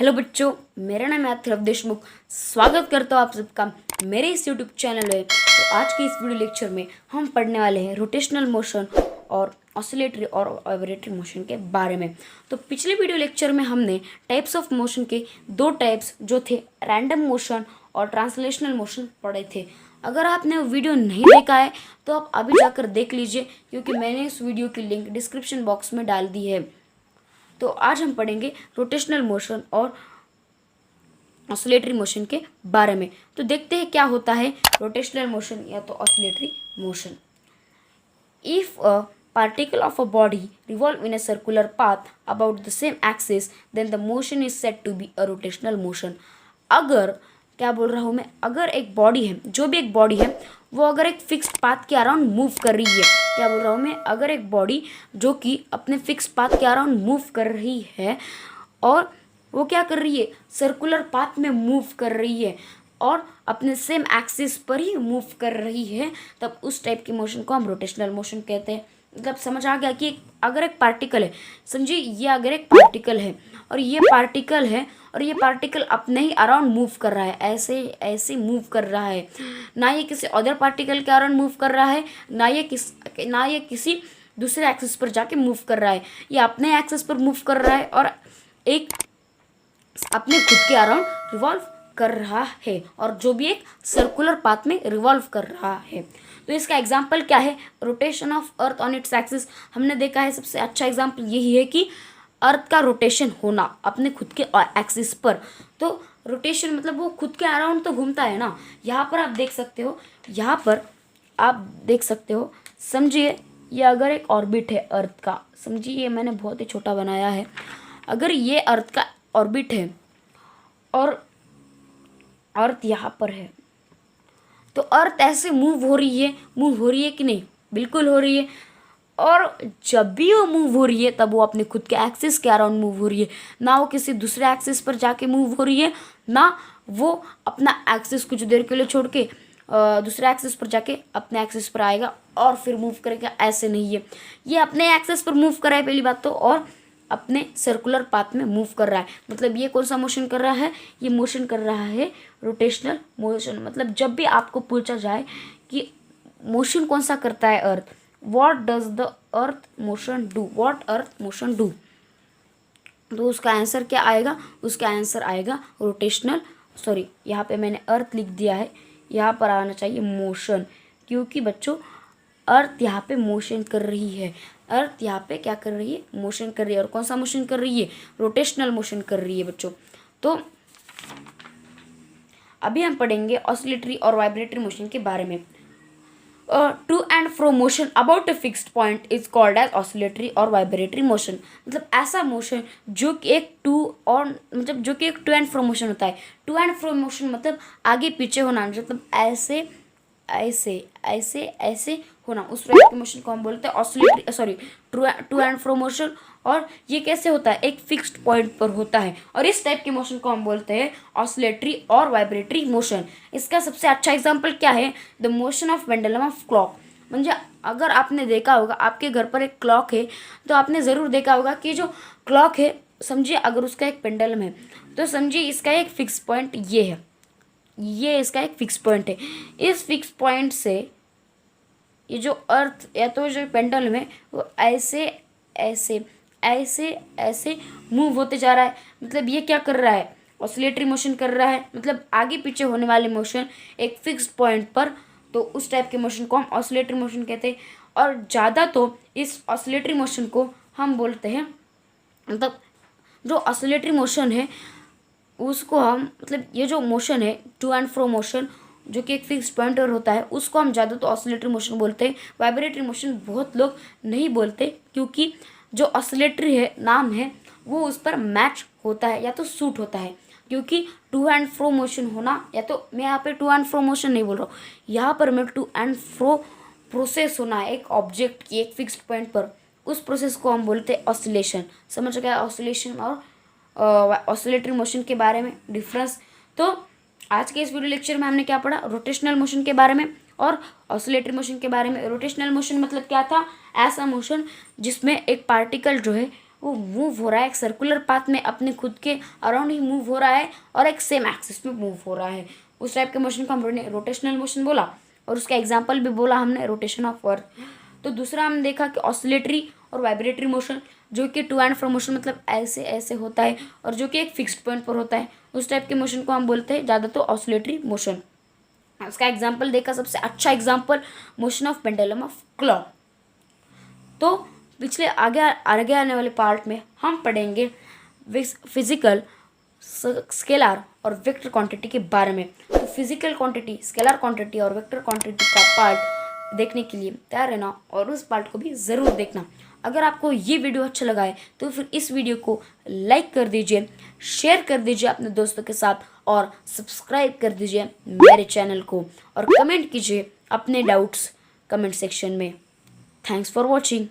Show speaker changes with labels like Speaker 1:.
Speaker 1: Hello बच्चों, मेरा नाम है अथर्व देशमुख। स्वागत करता हूँ आप सबका मेरे इस यूट्यूब चैनल में। तो आज के इस वीडियो लेक्चर में हम पढ़ने वाले हैं रोटेशनल मोशन और ऑसिलेटरी और वाइब्रेटरी मोशन के बारे में। तो पिछले वीडियो लेक्चर में हमने टाइप्स ऑफ मोशन के दो टाइप्स जो थे रैंडम मोशन और ट्रांसलेशनल मोशन पढ़े थे। अगर आपने वो वीडियो नहीं देखा है तो आप अभी जाकर देख लीजिए, क्योंकि मैंने इस वीडियो की लिंक डिस्क्रिप्शन बॉक्स में डाल दी है। तो आज हम पढ़ेंगे रोटेशनल मोशन और ऑसिलेटरी मोशन के बारे में। तो देखते हैं क्या होता है रोटेशनल मोशन या तो oscillatory motion. If a particle of a body revolve in a circular path about the same axis, then the motion is said to be a rotational motion. अगर क्या बोल रहा हूँ मैं, अगर एक बॉडी है, जो भी एक बॉडी है वो अगर एक फिक्स्ड पाथ के अराउंड मूव कर रही है, क्या बोल रहा हूँ मैं, अगर एक बॉडी जो कि अपने फिक्स्ड पाथ के अराउंड मूव कर रही है और वो क्या कर रही है, सर्कुलर पाथ में मूव कर रही है और अपने सेम एक्सिस पर ही मूव कर रही है, तब उस टाइप की मोशन को हम रोटेशनल मोशन कहते हैं। मतलब समझ आ गया कि अगर एक पार्टिकल है, समझिए ये अगर एक पार्टिकल है और ये पार्टिकल है और ये पार्टिकल अपने ही अराउंड मूव कर रहा है, ऐसे ऐसे मूव कर रहा है, ना ये किसी अदर पार्टिकल के अराउंड मूव कर रहा है, ना ये किसी दूसरे एक्सिस पर जाके मूव कर रहा है, ये अपने एक्सिस पर मूव कर रहा है और एक अपने खुद के अराउंड रिवॉल्व कर रहा है, और जो भी एक सर्कुलर पाथ में रिवॉल्व कर रहा है। तो इसका एग्जाम्पल क्या है, rotation of earth on its axis. हमने देखा है सबसे अच्छा एग्जाम्पल यही है कि अर्थ का रोटेशन होना अपने खुद के एक्सिस पर। तो रोटेशन मतलब वो खुद के अराउंड तो घूमता है ना। यहाँ पर आप देख सकते हो, यहाँ पर आप देख सकते हो, समझिए ये अगर एक ऑर्बिट है अर्थ का, समझिए ये मैंने बहुत ही छोटा बनाया है, अगर ये अर्थ का ऑर्बिट है और अर्थ यहाँ पर है, तो अर्थ ऐसे मूव हो रही है कि नहीं, बिल्कुल हो रही है। और जब भी वो मूव हो रही है तब वो अपने खुद के एक्सिस के अराउंड मूव हो रही है, ना वो किसी दूसरे एक्सिस पर जाके मूव हो रही है, ना वो अपना एक्सिस कुछ देर के लिए छोड़ के दूसरे एक्सिस पर जाके अपने एक्सिस पर आएगा और फिर मूव करेगा। ऐसे नहीं है, ये अपने एक्सिस पर मूव कर रहा है पहली बात तो, और अपने सर्कुलर पाथ में मूव कर रहा है। मतलब ये कौन सा मोशन कर रहा है, ये मोशन कर रहा है रोटेशनल मोशन। मतलब जब भी आपको पूछा जाए कि मोशन कौन सा करता है earth, what does the earth motion do, what earth motion do, तो उसका आंसर क्या आएगा, उसका आंसर आएगा रोटेशनल, सॉरी यहाँ पे मैंने अर्थ लिख दिया है, यहाँ पर आना चाहिए मोशन, क्योंकि बच्चों अर्थ यहाँ पे मोशन कर रही है, अर्थ यहाँ पे क्या कर रही है, मोशन कर रही है। और कौन सा मोशन कर रही है, रोटेशनल मोशन कर रही है बच्चों। तो अभी हम पढ़ेंगे ऑसिलेटरी और वाइब्रेटरी मोशन के बारे में। To and fro motion about a fixed point is called as oscillatory और वाइब्रेटरी मोशन। मतलब ऐसा मोशन जो कि एक टू एंड फ्रो मोशन होता है। टू एंड फ्रो मोशन मतलब आगे पीछे होना, मतलब ऐसे ऐसे ऐसे ऐसे होना, उस टाइप के मोशन को हम बोलते हैं oscillatory, sorry to and fro motion. और ये कैसे होता है, एक फिक्स्ड पॉइंट पर होता है, और इस टाइप के मोशन को हम बोलते हैं ऑसिलेटरी और वाइब्रेटरी मोशन। इसका सबसे अच्छा एग्जांपल क्या है, the motion of pendulum of clock. म्हणजे अगर आपने देखा होगा, आपके घर पर एक क्लॉक है तो आपने ज़रूर देखा होगा कि जो क्लॉक है, समझिए अगर उसका एक पेंडुलम है तो समझिए इसका एक फिक्स पॉइंट ये है, ये इसका एक फिक्स पॉइंट है। इस फिक्स पॉइंट से ये जो अर्थ या तो जो पेंडुलम है वो ऐसे ऐसे ऐसे ऐसे मूव होते जा रहा है। मतलब ये क्या कर रहा है, ऑसिलेटरी मोशन कर रहा है, मतलब आगे पीछे होने वाले मोशन एक फिक्स्ड पॉइंट पर। तो उस टाइप के मोशन को हम ऑसिलेटरी मोशन कहते हैं। और ज़्यादा तो इस ऑसिलेटरी मोशन को हम बोलते हैं, मतलब जो ऑसिलेटरी मोशन है उसको हम, मतलब ये जो मोशन है टू एंड फ्रो मोशन जो कि एक फिक्स पॉइंट पर होता है, उसको हम ज़्यादा तो ऑसिलेटरी मोशन बोलते हैं। वाइब्रेटरी मोशन बहुत लोग नहीं बोलते, क्योंकि जो ऑसिलेटरी है नाम है वो उस पर मैच होता है या तो सूट होता है। क्योंकि टू एंड फ्रो मोशन होना, या तो मैं यहाँ पे टू एंड फ्रो मोशन नहीं बोल रहा हूँ, यहाँ पर मैं टू एंड फ्रो प्रोसेस होना है एक ऑब्जेक्ट की एक फिक्स्ड पॉइंट पर, उस प्रोसेस को हम बोलते हैं ऑसिलेशन। समझ गया ऑसिलेशन और ऑसिलेटरी मोशन के बारे में डिफरेंस। तो आज के इस वीडियो लेक्चर में हमने क्या पढ़ा, रोटेशनल मोशन के बारे में और ऑसिलेटरी मोशन के बारे में। रोटेशनल मोशन मतलब क्या था, ऐसा मोशन जिसमें एक पार्टिकल जो है वो मूव हो रहा है एक सर्कुलर पाथ में, अपने खुद के अराउंड ही मूव हो रहा है और एक सेम एक्सिस में मूव हो रहा है, उस टाइप के मोशन को हम रोटेशनल मोशन बोला। और उसका एग्जाम्पल भी बोला हमने, रोटेशन ऑफ अर्थ। तो दूसरा हमने देखा कि ऑसिलेटरी और वाइब्रेटरी मोशन, जो कि टू एंड फ्रो मोशन मतलब ऐसे ऐसे होता है और जो कि एक फिक्स्ड पॉइंट पर होता है, उस टाइप के मोशन को हम बोलते हैं ज़्यादा तो ऑसिलेटरी मोशन। उसका एग्जाम्पल देखा, सबसे अच्छा example motion of pendulum of clock. तो पिछले आगे आने वाले पार्ट में हम पढ़ेंगे फिजिकल, स्केलर और वेक्टर क्वांटिटी के बारे में। तो फिजिकल क्वांटिटी, स्केलर क्वांटिटी और वेक्टर क्वांटिटी का पार्ट देखने के लिए तैयार रहना और उस पार्ट को भी ज़रूर देखना। अगर आपको ये वीडियो अच्छा लगा है तो फिर इस वीडियो को लाइक कर दीजिए, शेयर कर दीजिए अपने दोस्तों के साथ और सब्सक्राइब कर दीजिए मेरे चैनल को और कमेंट कीजिए अपने डाउट्स कमेंट सेक्शन में। Thanks for watching.